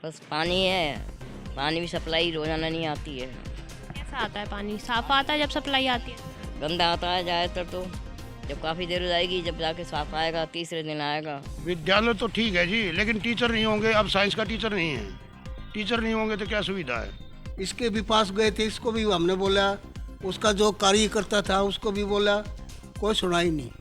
बस पानी है, पानी भी सप्लाई रोजाना नहीं आती है। कैसा आता है पानी? साफ आता है जब सप्लाई आती है? गंदा आता है ज़्यादातर तो। जब काफ़ी देर हो जाएगी, जब जाके साफ आएगा, तीसरे दिन आएगा। विद्यालय तो ठीक है जी, लेकिन टीचर नहीं होंगे। अब साइंस का टीचर नहीं है, टीचर नहीं होंगे तो क्या सुविधा है। इसके भी पास गए थे, इसको भी हमने बोला, उसका जो कार्यकर्ता था उसको भी बोला, कोई सुनाई नहीं।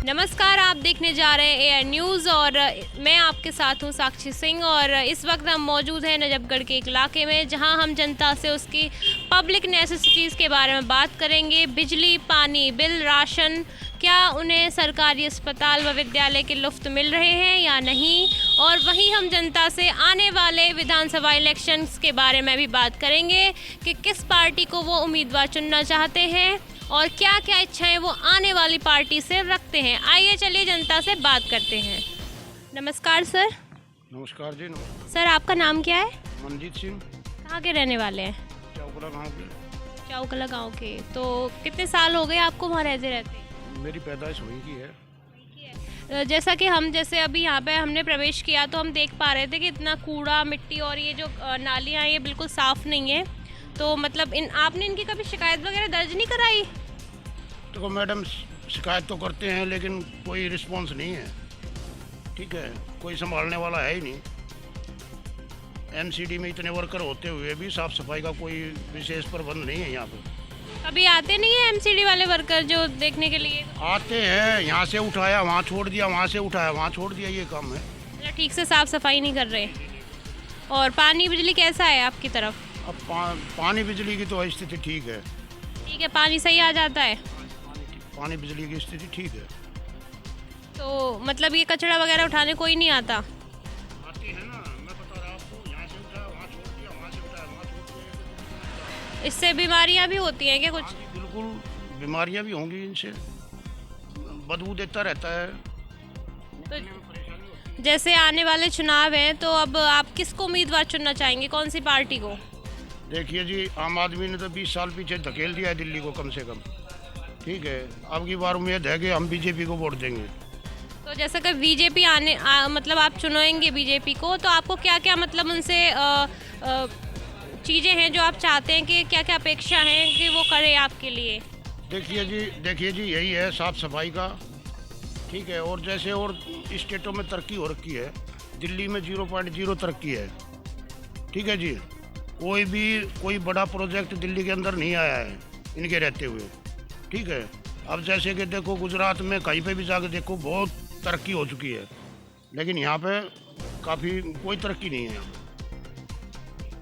नमस्कार, आप देखने जा रहे हैं एआर न्यूज़ और मैं आपके साथ हूं साक्षी सिंह। और इस वक्त हम मौजूद हैं नजफगढ़ के एक इलाके में, जहां हम जनता से उसकी पब्लिक नेसेसिटीज़ के बारे में बात करेंगे। बिजली, पानी, बिल, राशन, क्या उन्हें सरकारी अस्पताल व विद्यालय के लुफ्त मिल रहे हैं या नहीं। और वहीं हम जनता से आने वाले विधानसभा इलेक्शंस के बारे में भी बात करेंगे कि किस पार्टी को वो उम्मीदवार चुनना चाहते हैं और क्या क्या इच्छाएं वो आने वाली पार्टी से रखते हैं। आइए चलिए जनता से बात करते हैं। नमस्कार सर। नमस्कार जी। नमस्कार। सर, आपका नाम क्या है? मनजीत सिंह। कहाँ के रहने वाले हैं? चौकला गाँव के। चौकला गांव के। तो कितने साल हो गए आपको वहाँ रहते रहते? मेरी पैदाइश वहीं की है। जैसा कि जैसे अभी यहाँ पे हमने प्रवेश किया तो हम देख पा रहे थे कि इतना कूड़ा, मिट्टी और ये जो नालियाँ हैं ये बिल्कुल साफ़ नहीं है। तो मतलब आपने इनकी कभी शिकायत वगैरह दर्ज नहीं कराई? देखो मैडम, शिकायत तो करते हैं लेकिन कोई रिस्पॉन्स नहीं है। ठीक है, कोई संभालने वाला है ही नहीं। एमसीडी में इतने वर्कर होते हुए भी साफ सफाई का कोई विशेष प्रबंध नहीं है यहाँ पे। कभी आते नहीं है एमसीडी वाले वर्कर जो देखने के लिए? आते हैं, यहाँ से उठाया वहाँ छोड़ दिया, वहाँ से उठाया वहाँ छोड़ दिया, ये काम है। मतलब ठीक से साफ सफाई नहीं कर रहे। और पानी बिजली कैसा है आपकी तरफ? अब पानी बिजली की तो स्थिति ठीक है। ठीक है, पानी सही आ जाता है? पानी बिजली की स्थिति ठीक है। तो मतलब ये कचरा वगैरह उठाने कोई नहीं आता? आती है ना, मैं बता रहा आपको, यहाँ से उठाया वहाँ छोड़ दिया, वहाँ से उठाया वहाँ छोड़ दिया। इससे बीमारियां भी होती हैं क्या कुछ? बिल्कुल, बीमारियां भी होंगी इनसे, बदबू देता रहता है। तो जैसे आने वाले चुनाव हैं तो अब आप किसको उम्मीदवार चुनना चाहेंगे, कौन सी पार्टी को? देखिए जी, आम आदमी ने तो 20 साल पीछे धकेल दिया है दिल्ली को कम से कम। ठीक है, अब की बार उम्मीद है कि हम बीजेपी को वोट देंगे। तो जैसे कि बीजेपी मतलब आप चुनेंगे बीजेपी को, तो आपको क्या क्या मतलब उनसे चीज़ें हैं जो आप चाहते हैं कि क्या क्या अपेक्षा हैं कि वो करे आपके लिए? देखिए जी यही है साफ सफाई का। ठीक है, और जैसे और स्टेटों में तरक्की हो रखी है, दिल्ली में 0.0 तरक्की है। ठीक है जी, कोई बड़ा प्रोजेक्ट दिल्ली के अंदर नहीं आया है इनके रहते हुए। ठीक है, अब जैसे कि देखो गुजरात में कहीं पे भी जाके देखो बहुत तरक्की हो चुकी है, लेकिन यहाँ पे काफ़ी कोई तरक्की नहीं है यहाँ पे।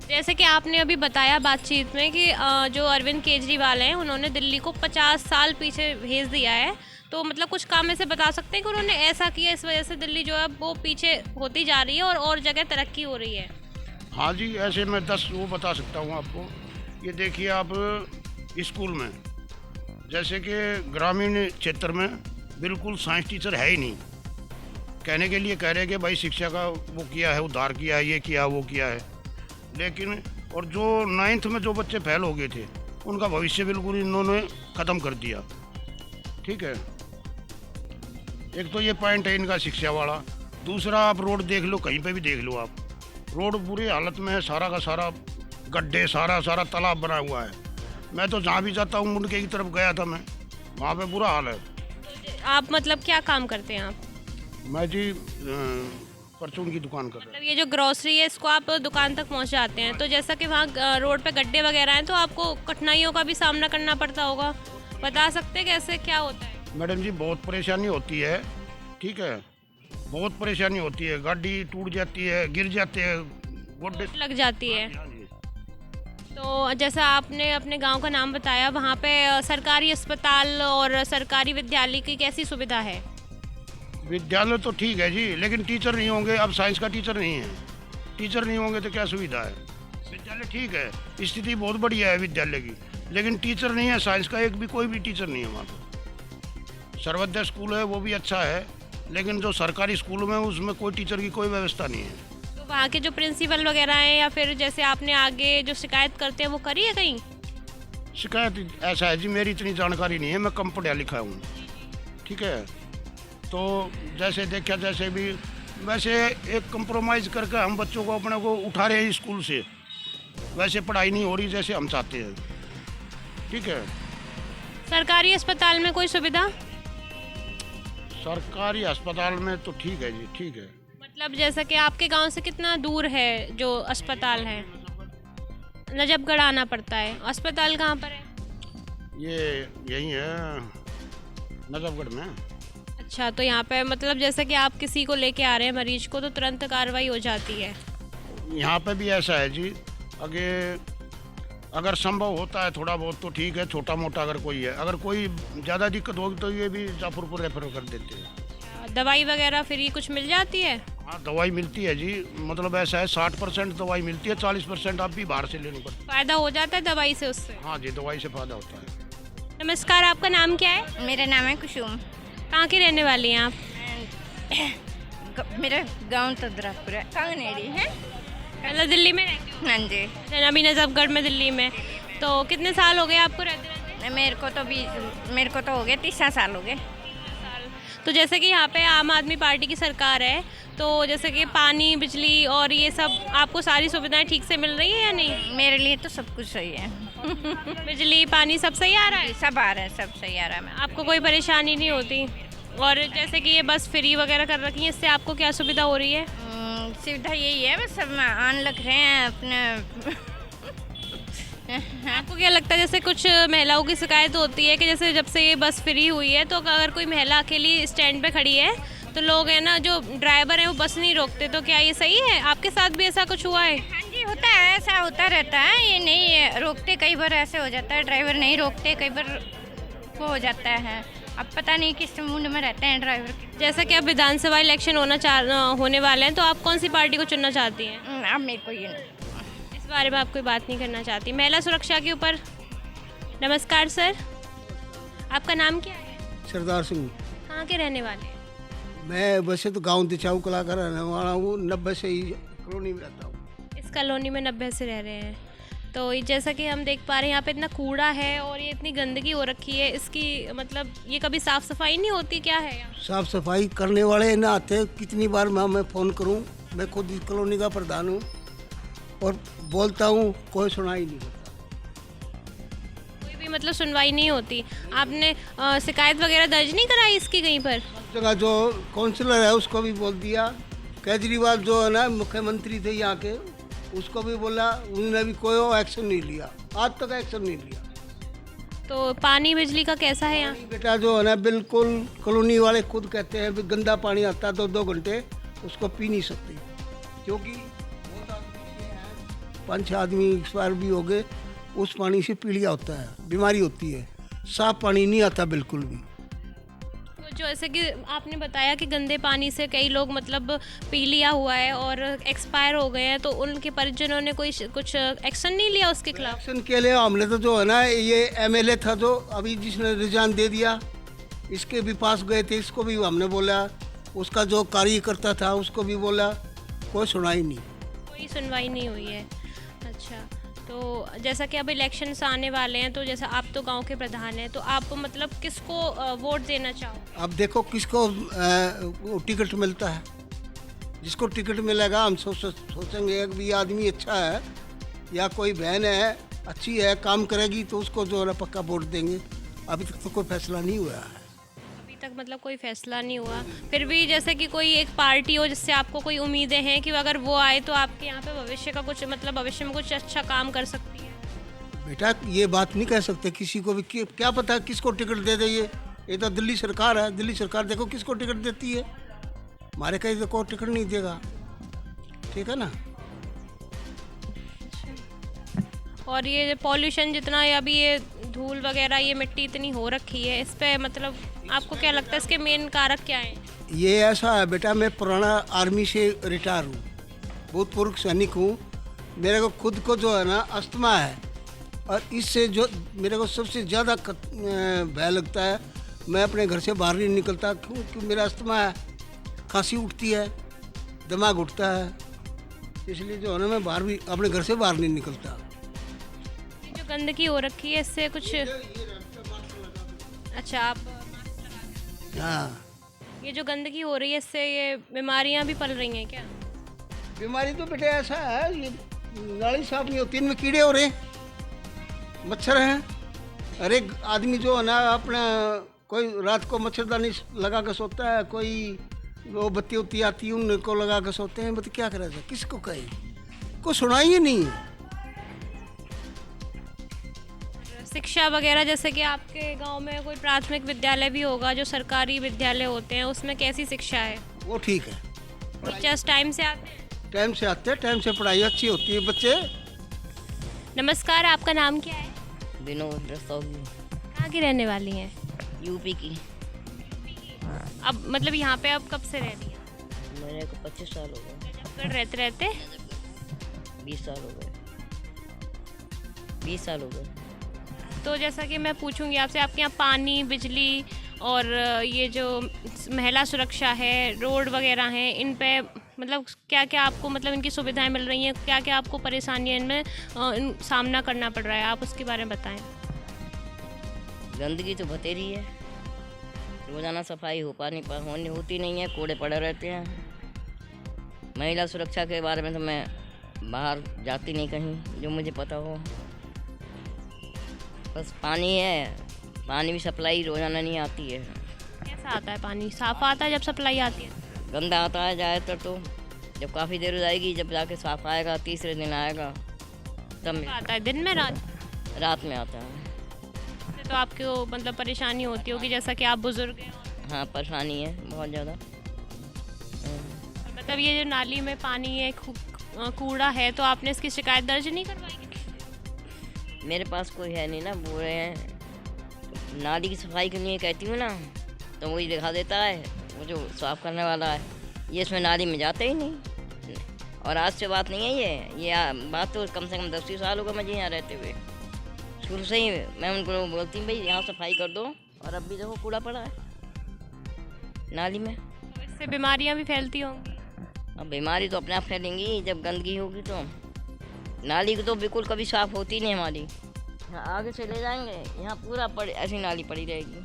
जैसे कि आपने अभी बताया बातचीत में कि जो अरविंद केजरीवाल हैं उन्होंने दिल्ली को 50 साल पीछे भेज दिया है। तो मतलब कुछ काम ऐसे बता सकते हैं कि उन्होंने ऐसा किया इस वजह से दिल्ली जो है वो पीछे होती जा रही है और जगह तरक्की हो रही है? हाँ जी, ऐसे मैं 10 वो बता सकता हूँ आपको। ये देखिए आप स्कूल में, जैसे कि ग्रामीण क्षेत्र में बिल्कुल साइंस टीचर है ही नहीं। कहने के लिए कह रहे हैं कि भाई शिक्षा का वो किया है, उद्धार किया है, ये किया वो किया है, लेकिन और जो 9th में जो बच्चे फेल हो गए थे उनका भविष्य बिल्कुल इन्होंने ख़त्म कर दिया। ठीक है, एक तो ये पॉइंट है इनका शिक्षा वाला। दूसरा, आप रोड देख लो, कहीं पे भी देख लो आप, रोड बुरी हालत में है, सारा का सारा गड्ढे, सारा तालाब बना हुआ है। मैं तो जहाँ भी जाता हूँ, मुंडके की तरफ गया था मैं, वहाँ पे बुरा हाल है। आप मतलब क्या काम करते हैं आप? मैं जी परचून की दुकान कर रहा मतलब ये जो ग्रोसरी है इसको आप दुकान तक पहुंचाते हैं, तो जैसा कि वहाँ रोड पे गड्ढे वगैरह हैं तो आपको कठिनाइयों का भी सामना करना पड़ता होगा, बता सकते हैं कैसे क्या होता है? मैडम जी, बहुत परेशानी होती है। ठीक है, बहुत परेशानी होती है, गाड़ी टूट जाती है, गिर जाते हैं, गोड्डे लग जाती है। हाँ जी। तो जैसा आपने अपने गांव का नाम बताया, वहाँ पे सरकारी अस्पताल और सरकारी विद्यालय की कैसी सुविधा है? विद्यालय तो ठीक है जी, लेकिन टीचर नहीं होंगे। अब साइंस का टीचर नहीं है, टीचर नहीं होंगे तो क्या सुविधा है। विद्यालय ठीक है, स्थिति बहुत बढ़िया है विद्यालय की, लेकिन टीचर नहीं है साइंस का, एक भी कोई भी टीचर नहीं है वहाँ पर। सर्वोदय स्कूल है वो भी अच्छा है, लेकिन जो सरकारी स्कूल में उसमें कोई टीचर की कोई व्यवस्था नहीं है। तो वहाँ के जो प्रिंसिपल वगैरह हैं या फिर जैसे आपने आगे जो शिकायत करते हैं वो करी है कहीं? शिकायत ऐसा है जी, मेरी इतनी जानकारी नहीं है, मैं कम पढ़ा लिखा हूँ। ठीक है, तो जैसे देखा, जैसे भी वैसे एक कंप्रोमाइज़ करके हम बच्चों को अपने को उठा रहे हैं स्कूल से, वैसे पढ़ाई नहीं हो रही जैसे हम चाहते हैं। ठीक है। सरकारी अस्पताल में कोई सुविधा? सरकारी अस्पताल में तो ठीक है जी, ठीक है। मतलब जैसा कि आपके गांव से कितना दूर है जो अस्पताल है? नजफगढ़ आना पड़ता है। अस्पताल कहाँ पर है? ये यही है नजफगढ़ में। अच्छा, तो यहाँ पे मतलब जैसे कि आप किसी को लेके आ रहे हैं मरीज को तो तुरंत कार्रवाई हो जाती है। यहाँ पे भी ऐसा है जी, अगर संभव होता है थोड़ा बहुत तो ठीक है, छोटा मोटा अगर कोई है, अगर कोई ज़्यादा दिक्कत होगी तो ये भी जाफरपुर रेफर कर देते हैं। दवाई वगैरह फ्री कुछ मिल जाती है? हाँ, दवाई मिलती है जी, मतलब ऐसा है 60% दवाई मिलती है, 40% आप भी बाहर से लेनी पड़ती है। फ़ायदा हो जाता है दवाई से उससे? हाँ जी, दवाई से फ़ायदा होता है। नमस्कार, आपका नाम क्या है? मेरा नाम है कुसुम। कहाँ की रहने वाली हैं आप? मेरा गांव तो द्रापुर है, कांगनेड़ी है। पहले दिल्ली में रहती हूँ। हाँ जी। अभी नजफगढ़ में दिल्ली में। तो कितने साल हो गए आपको रहते रहते? मेरे को तो हो गया 30 साल हो गए। तो जैसे कि यहाँ पे आम आदमी पार्टी की सरकार है, तो जैसे कि पानी, बिजली और ये सब आपको सारी सुविधाएं ठीक से मिल रही है या नहीं? मेरे लिए तो सब कुछ सही है। बिजली, पानी सब सही आ रहा है? सब आ रहा है, सब सही आ रहा है। आपको कोई परेशानी नहीं होती? और जैसे कि ये बस फ्री वगैरह कर रखी है, इससे आपको क्या सुविधा हो रही है? सुविधा यही है, बस सब आन लग रहे हैं अपने। आपको क्या लगता है, जैसे कुछ महिलाओं की शिकायत होती है कि जैसे जब से ये बस फ्री हुई है तो अगर कोई महिला अकेली स्टैंड पे खड़ी है तो लोग है ना, जो ड्राइवर है वो बस नहीं रोकते, तो क्या ये सही है? आपके साथ भी ऐसा कुछ हुआ है? हाँ जी, होता है, ऐसा होता रहता है। ये नहीं रोकते, कई बार ऐसे हो जाता है, ड्राइवर नहीं रोकते, कई बार वो हो जाता है। अब पता नहीं किस मूड में रहते हैं ड्राइवर के। जैसे कि अब विधानसभा इलेक्शन होने वाले हैं, तो आप कौन सी पार्टी को चुनना चाहती हैं? अब मेरे को ये नहीं। इस बारे में आप कोई बात नहीं करना चाहती? महिला सुरक्षा के ऊपर। नमस्कार सर, आपका नाम क्या है? सरदार सिंह। कहाँ के रहने वाले हैं? मैं वैसे तो गांव दिचाऊ कला का रहने वाला हूँ, 90 से ही कॉलोनी में रहता हूँ। इस कॉलोनी में 90 से रह रहे हैं। तो जैसा कि हम देख पा रहे हैं यहाँ पे इतना कूड़ा है और ये इतनी गंदगी हो रखी है, इसकी मतलब ये कभी साफ सफाई नहीं होती, क्या है यहाँ? साफ सफाई करने वाले ना आते। कितनी बार मैं फ़ोन करूँ, मैं खुद इस कॉलोनी का प्रधान हूँ और बोलता हूँ, कोई सुनाई नहीं होता। कोई भी मतलब सुनवाई नहीं होती। आपने शिकायत वगैरह दर्ज नहीं कराई इसकी कहीं पर? जगह जो काउंसलर है उसको भी बोल दिया, केजरीवाल जो है ना मुख्यमंत्री थे यहाँ के, उसको भी बोला, उन्होंने भी कोई एक्शन नहीं लिया, आज तक एक्शन नहीं लिया। तो पानी बिजली का कैसा है यहाँ? बेटा जो है ना, बिल्कुल कॉलोनी वाले खुद कहते हैं भी गंदा पानी आता है, 2-2 घंटे उसको पी नहीं सकते, क्योंकि बहुत आदमी हैं, 5-6 आदमी एक्सपायर भी हो गए, उस पानी से पीलिया होता है, बीमारी होती है, साफ पानी नहीं आता बिल्कुल भी। तो जैसे कि आपने बताया कि गंदे पानी से कई लोग मतलब पी लिया हुआ है और एक्सपायर हो गए हैं, तो उनके परिजनों ने कोई कुछ एक्शन नहीं लिया उसके खिलाफ? एक्शन के लिए हमने तो जो है ना, ये एमएलए था जो अभी जिसने रिजाइन दे दिया, इसके भी पास गए थे, इसको भी हमने बोला, उसका जो कार्यकर्ता था उसको भी बोला, कोई सुनाई नहीं। कोई सुनवाई नहीं हुई है। अच्छा, तो जैसा कि अब इलेक्शंस आने वाले हैं, तो जैसा आप तो गांव के प्रधान हैं, तो आप मतलब किसको वोट देना चाहो? अब देखो किसको टिकट मिलता है, जिसको टिकट मिलेगा हम सोचेंगे कि ये आदमी अच्छा है या कोई बहन है अच्छी है, काम करेगी, तो उसको जो है ना पक्का वोट देंगे। अभी तक तो कोई फैसला नहीं हुआ है। अभी तक मतलब कोई फैसला नहीं हुआ। फिर भी जैसे कि कोई एक पार्टी हो जिससे आपको कोई उम्मीदें हैं कि अगर वो आए तो आपके यहाँ पे भविष्य का कुछ मतलब भविष्य में कुछ अच्छा काम कर सकती है? बेटा ये बात नहीं कह सकते किसी को भी, क्या पता किसको टिकट दे दे। ये तो दिल्ली सरकार है, दिल्ली सरकार देखो किसको टिकट देती है, हमारे कहीं तो कोई टिकट नहीं देगा, ठीक है ना। और ये पॉल्यूशन जितना है अभी, ये धूल वगैरह, ये मिट्टी इतनी हो रखी है, इस पे मतलब आपको क्या लगता है इसके मेन कारक क्या हैं? ये ऐसा है बेटा, मैं पुराना आर्मी से रिटायर हूँ, भूतपूर्व सैनिक हूँ, मेरे को खुद को जो है ना अस्थमा है, और इससे जो मेरे को सबसे ज़्यादा भय लगता है, मैं अपने घर से बाहर नहीं निकलता, क्योंकि मेरा अस्थमा है, खांसी उठती है, दिमाग उठता है, इसलिए जो है ना मैं बाहर भी अपने घर से बाहर नहीं निकलता। जो गंदगी हो रखी है इससे कुछ अच्छा आप हाँ, ये जो गंदगी हो रही है इससे ये बीमारियां भी पल रही हैं क्या? बीमारी तो बेटे ऐसा है, ये नाली साफ नहीं होती, इनमें कीड़े हो रहे हैं, मच्छर हैं। हर एक आदमी जो है ना अपना, कोई रात को मच्छरदानी लगा कर सोता है, कोई वो बत्ती उत्ती आती है उनको लगा कर सोते हैं। मतलब क्या करा जाए, किसको कहे, को सुनाई ही नहीं। शिक्षा वगैरह, जैसे कि आपके गांव में कोई प्राथमिक विद्यालय भी होगा, जो सरकारी विद्यालय होते हैं, उसमें कैसी शिक्षा है? वो ठीक है, टीचर्स टाइम से आते हैं? टाइम से आते हैं, टाइम से पढ़ाई अच्छी होती है बच्चे। नमस्कार, आपका नाम क्या है? विनोद रस्तोगी, कहाँ की रहने वाली हैं? यूपी की। अब मतलब यहाँ पे अब कब से रह रही हैं? मेरे को 25 साल हो गए। नजफगढ़ रहते रहते 20 साल हो गए। 20 साल हो गए। तो जैसा कि मैं पूछूंगी आपसे, आपके यहाँ पानी, बिजली और ये जो महिला सुरक्षा है, रोड वगैरह हैं, इन पे मतलब क्या क्या आपको मतलब इनकी सुविधाएं मिल रही हैं, क्या क्या आपको परेशानियां इनमें सामना करना पड़ रहा है, आप उसके बारे में बताएं। गंदगी तो बतेरी है, रोज़ाना सफाई होती नहीं है, कूड़े पड़े रहते हैं। महिला सुरक्षा के बारे में तो मैं बाहर जाती नहीं कहीं जो मुझे पता हो। बस पानी है, पानी भी सप्लाई रोज़ाना नहीं आती है। कैसा आता है पानी? साफ आता है जब सप्लाई आती है? गंदा आता है ज़्यादातर, तो जब काफ़ी देर हो जाएगी, जब जाके साफ आएगा, तीसरे दिन आएगा, तब आता है दिन में, रात में आता है। तो आपको मतलब परेशानी होती होगी, जैसा कि आप बुजुर्ग हैं। हाँ, परेशानी है बहुत ज़्यादा। मतलब ये जो नाली में पानी है, कूड़ा है, तो आपने इसकी शिकायत दर्ज नहीं करवाई? मेरे पास कोई है नहीं ना, बोल रहे हैं नाली की सफाई के लिए कहती हूँ ना, तो वही दिखा देता है वो जो साफ करने वाला है, ये इसमें नाली में जाते ही नहीं। और आज से बात नहीं है ये बात तो कम से कम 10 साल होगा मुझे यहाँ रहते हुए। शुरू से ही मैं उनको बोलती हूँ भाई यहाँ सफाई कर दो, और अब भी देखो कूड़ा पड़ा है नाली में। तो इससे बीमारियाँ भी फैलती होंगी? अब बीमारी तो अपने आप फैलेंगी जब गंदगी होगी। तो नाली तो बिल्कुल कभी साफ़ होती नहीं हमारी। यहाँ आगे से ले जाएंगे, यहाँ पूरा ऐसी नाली पड़ी रहेगी।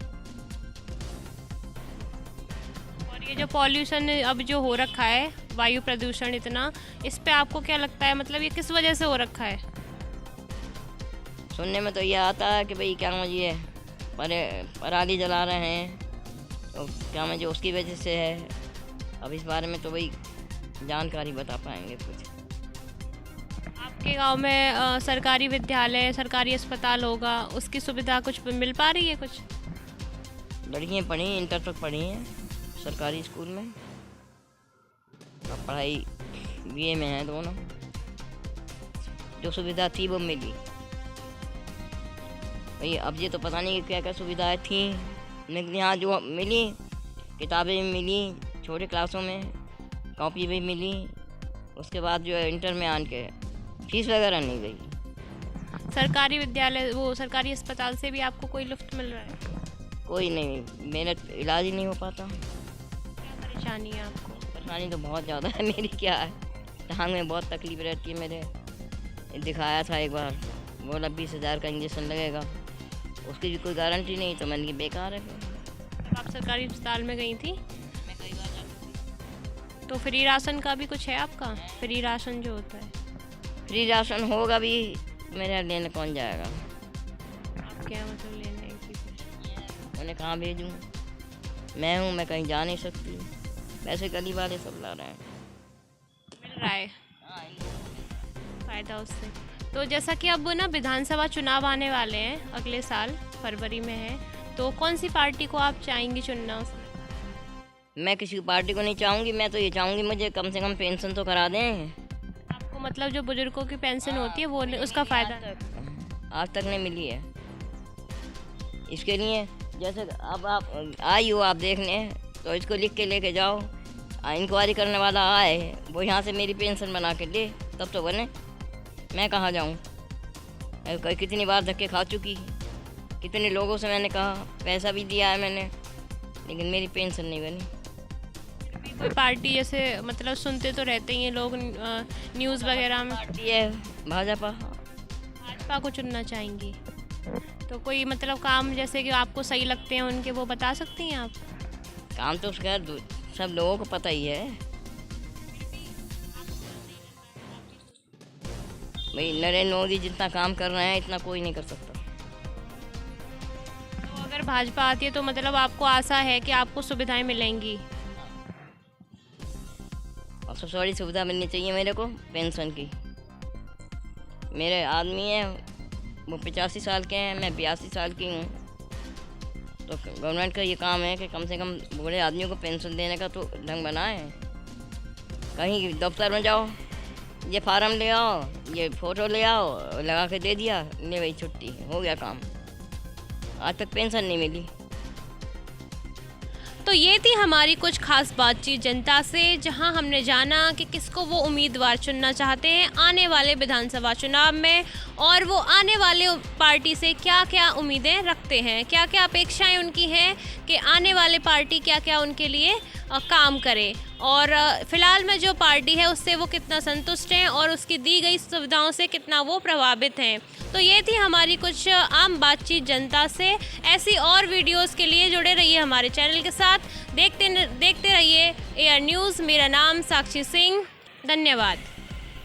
और ये जो पॉल्यूशन अब जो हो रखा है, वायु प्रदूषण इतना, इस पे आपको क्या लगता है, मतलब ये किस वजह से हो रखा है? सुनने में तो ये आता है कि भाई क्या मुझे पराली जला रहे हैं, तो क्या मुझे उसकी वजह से है। अब इस बारे में तो भाई जानकारी बता पाएंगे कुछ। आपके गांव में सरकारी विद्यालय, सरकारी अस्पताल होगा, उसकी सुविधा कुछ मिल पा रही है? कुछ लड़कियाँ पढ़ी, इंटर तक पढ़ी हैं सरकारी स्कूल में, और पढ़ाई BA में है दोनों। जो सुविधा थी वो मिली भाई। अब ये तो पता नहीं क्या क्या सुविधाएं थी, लेकिन यहाँ जो मिली, किताबें भी मिली छोटे क्लासों में, कॉपी भी मिली। उसके बाद जो है इंटर में आन के फीस वगैरह नहीं गई। सरकारी विद्यालय, वो सरकारी अस्पताल से भी आपको कोई लिफ्ट मिल रहा है? कोई नहीं, मेरा इलाज ही नहीं हो पाता। क्या परेशानी है आपको? परेशानी तो बहुत ज़्यादा है मेरी। क्या है, टांग में बहुत तकलीफ रहती है मेरे। दिखाया था एक बार, बोला 20,000 का इंजेक्शन लगेगा, उसकी भी कोई गारंटी नहीं, तो मैंने कि बेकार है। जब आप सरकारी अस्पताल में गई थी मैं कई बार तो फ्री राशन का भी कुछ है आपका? फ्री राशन जो होता है, फ्री राशन होगा भी, मेरे लेने कौन जाएगा? आप क्या मतलब लेने की? उन्हें कहाँ भेजूँ? मैं हूँ, मैं कहीं जा नहीं सकती। वैसे गली वाले सब ला रहे हैं, मिल रहा है फ़ायदा उससे। तो जैसा कि अब ना विधानसभा चुनाव आने वाले हैं, अगले साल फरवरी में है, तो कौन सी पार्टी को आप चाहेंगी चुनना उसमें? मैं किसी पार्टी को नहीं चाहूँगी। मैं तो ये चाहूँगी मुझे कम से कम पेंशन तो करा दें। आपको मतलब जो बुजुर्गों की पेंशन होती है वो उसका फ़ायदा आज तक नहीं मिली है। इसके लिए जैसे अब आप आई हो आप देखने, तो इसको लिख के लेके जाओ, इंक्वायरी करने वाला आए, वो यहाँ से मेरी पेंशन बना के दे, तब तो बने। मैं कहाँ जाऊँ? कितनी बार धक्के खा चुकी, कितने लोगों से मैंने कहा, पैसा भी दिया है मैंने, लेकिन मेरी पेंशन नहीं बनी। कोई पार्टी जैसे मतलब सुनते तो रहते ही हैं लोग न्यूज़ वगैरह में, पार्टी है भाजपा। भाजपा को चुनना चाहेंगी? तो कोई मतलब काम जैसे कि आपको सही लगते हैं उनके, वो बता सकती हैं आप? काम तो उसका सब लोगों को पता ही है भाई। नरेंद्र मोदी जितना काम कर रहे हैं इतना कोई नहीं कर सकता। तो अगर भाजपा आती है तो मतलब आपको आशा है कि आपको सुविधाएं मिलेंगी? और सबसे बड़ी सुविधा मिलनी चाहिए मेरे को पेंशन की। मेरे आदमी हैं वो 85 साल के हैं, मैं 82 साल की हूँ। तो गवर्नमेंट का ये काम है कि कम से कम बूढ़े आदमियों को पेंशन देने का तो ढंग बनाए। कहीं दफ्तर में जाओ, ये फार्म ले आओ, ये फ़ोटो ले आओ, लगा के दे दिया, ले भाई छुट्टी, हो गया काम। आज तक पेंशन नहीं मिली। तो ये थी हमारी कुछ खास बातचीत जनता से, जहां हमने जाना कि किसको वो उम्मीदवार चुनना चाहते हैं आने वाले विधानसभा चुनाव में, और वो आने वाले पार्टी से क्या क्या उम्मीदें रखते हैं, क्या क्या अपेक्षाएं उनकी हैं कि आने वाले पार्टी क्या क्या उनके लिए काम करे, और फ़िलहाल में जो पार्टी है उससे वो कितना संतुष्ट हैं और उसकी दी गई सुविधाओं से कितना वो प्रभावित हैं। तो ये थी हमारी कुछ आम बातचीत जनता से। ऐसी और वीडियोस के लिए जुड़े रहिए हमारे चैनल के साथ, देखते रहिए AR न्यूज़। मेरा नाम साक्षी सिंह, धन्यवाद।